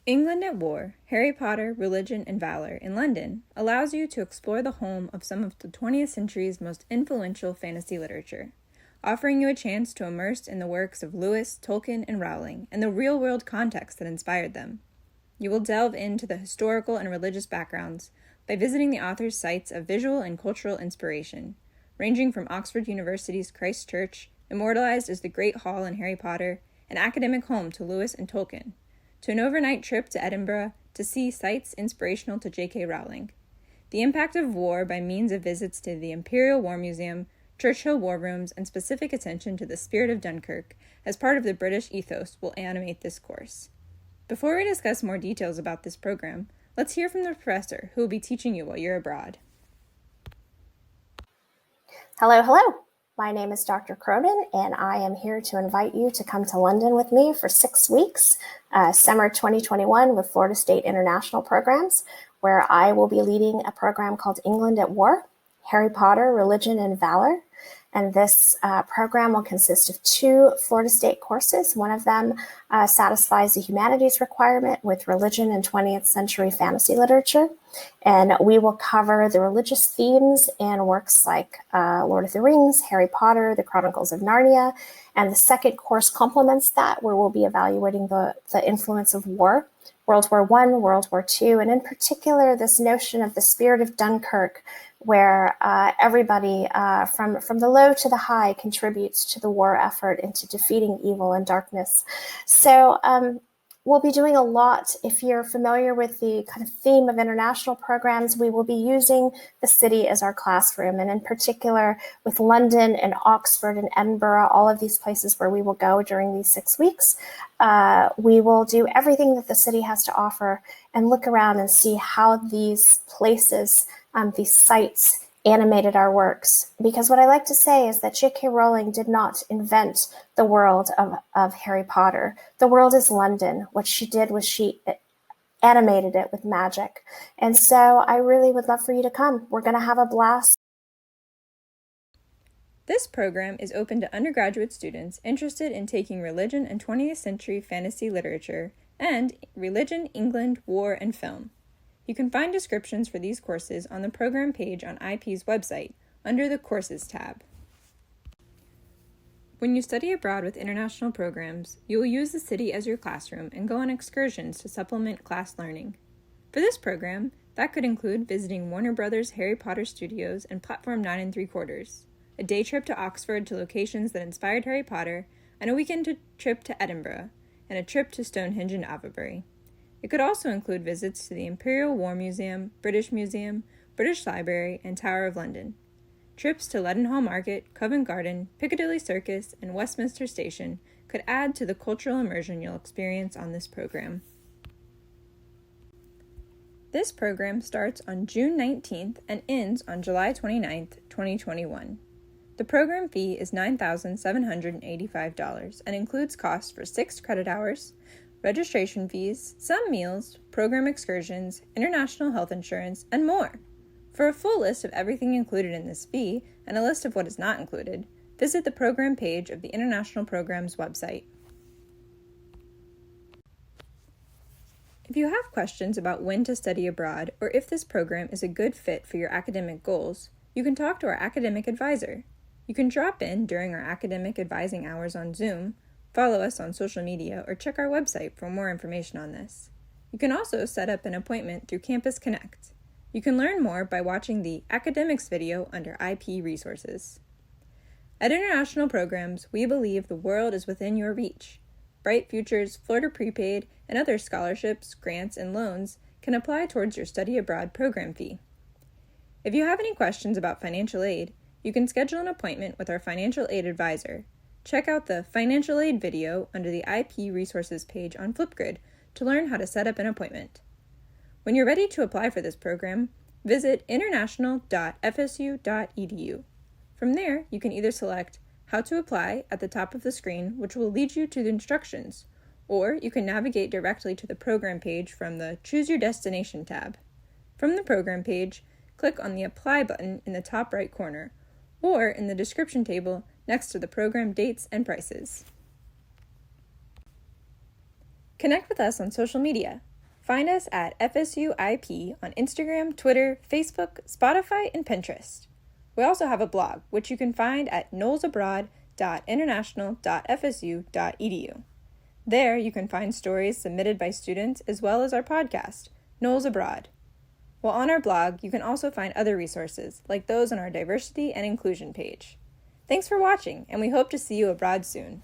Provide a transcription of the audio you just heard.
England at War, Harry Potter, Religion, and Valor in London allows you to explore the home of some of the 20th century's most influential fantasy literature, offering you a chance to immerse in the works of Lewis, Tolkien, and Rowling and the real-world context that inspired them. You will delve into the historical and religious backgrounds by visiting the author's sites of visual and cultural inspiration, ranging from Oxford University's Christ Church, immortalized as the Great Hall in Harry Potter, an academic home to Lewis and Tolkien, to an overnight trip to Edinburgh to see sites inspirational to J.K. Rowling. The impact of war by means of visits to the Imperial War Museum, Churchill War Rooms, and specific attention to the spirit of Dunkirk as part of the British ethos will animate this course. Before we discuss more details about this program, let's hear from the professor who will be teaching you while you're abroad. Hello. My name is Dr. Cronin, and I am here to invite you to come to London with me for 6 weeks, summer 2021 with Florida State International Programs, where I will be leading a program called England at War, Harry Potter, Religion, and Valor. And this program will consist of 2 Florida State courses. One of them satisfies the humanities requirement with religion and 20th century fantasy literature. And we will cover the religious themes in works like Lord of the Rings, Harry Potter, The Chronicles of Narnia. And the second course complements that, where we'll be evaluating the influence of war, World War I, World War II, and in particular, this notion of the spirit of Dunkirk, where everybody from the low to the high contributes to the war effort into defeating evil and darkness. So we'll be doing a lot. If you're familiar with the kind of theme of international programs, we will be using the city as our classroom, and in particular with London and Oxford and Edinburgh, all of these places where we will go during these 6 weeks. We will do everything that the city has to offer and look around and see how these places, these sites, animated our works. Because what I like to say is that J.K. Rowling did not invent the world of Harry Potter. The world is London. What she did was she animated it with magic. And so I really would love for you to come. We're going to have a blast. This program is open to undergraduate students interested in taking religion and 20th century fantasy literature and religion, England, war, and film. You can find descriptions for these courses on the program page on IP's website under the Courses tab. When you study abroad with international programs, you will use the city as your classroom and go on excursions to supplement class learning. For this program, that could include visiting Warner Brothers Harry Potter Studios and Platform 9 3/4, a day trip to Oxford to locations that inspired Harry Potter, and a weekend trip to Edinburgh, and a trip to Stonehenge and Avebury. It could also include visits to the Imperial War Museum, British Library, and Tower of London. Trips to Leadenhall Market, Covent Garden, Piccadilly Circus, and Westminster Station could add to the cultural immersion you'll experience on this program. This program starts on June 19th and ends on July 29th, 2021. The program fee is $9,785 and includes costs for 6 credit hours, registration fees, some meals, program excursions, international health insurance, and more. For a full list of everything included in this fee and a list of what is not included, visit the program page of the International Programs website. If you have questions about when to study abroad or if this program is a good fit for your academic goals, you can talk to our academic advisor. You can drop in during our academic advising hours on Zoom, follow us on social media, or check our website for more information on this. You can also set up an appointment through Campus Connect. You can learn more by watching the Academics video under IP Resources. At International Programs, we believe the world is within your reach. Bright Futures, Florida Prepaid, and other scholarships, grants, and loans can apply towards your study abroad program fee. If you have any questions about financial aid, you can schedule an appointment with our financial aid advisor. Check out the Financial Aid video under the IP Resources page on Flipgrid to learn how to set up an appointment. When you're ready to apply for this program, visit international.fsu.edu. From there, you can either select How to Apply at the top of the screen, which will lead you to the instructions, or you can navigate directly to the program page from the Choose Your Destination tab. From the program page, click on the Apply button in the top right corner, or in the description table next to the program dates and prices. Connect with us on social media. Find us at FSU IP on Instagram, Twitter, Facebook, Spotify, and Pinterest. We also have a blog, which you can find at knowlesabroad.international.fsu.edu. There you can find stories submitted by students as well as our podcast, Knowles Abroad. While on our blog, you can also find other resources, like those on our diversity and inclusion page. Thanks for watching, and we hope to see you abroad soon.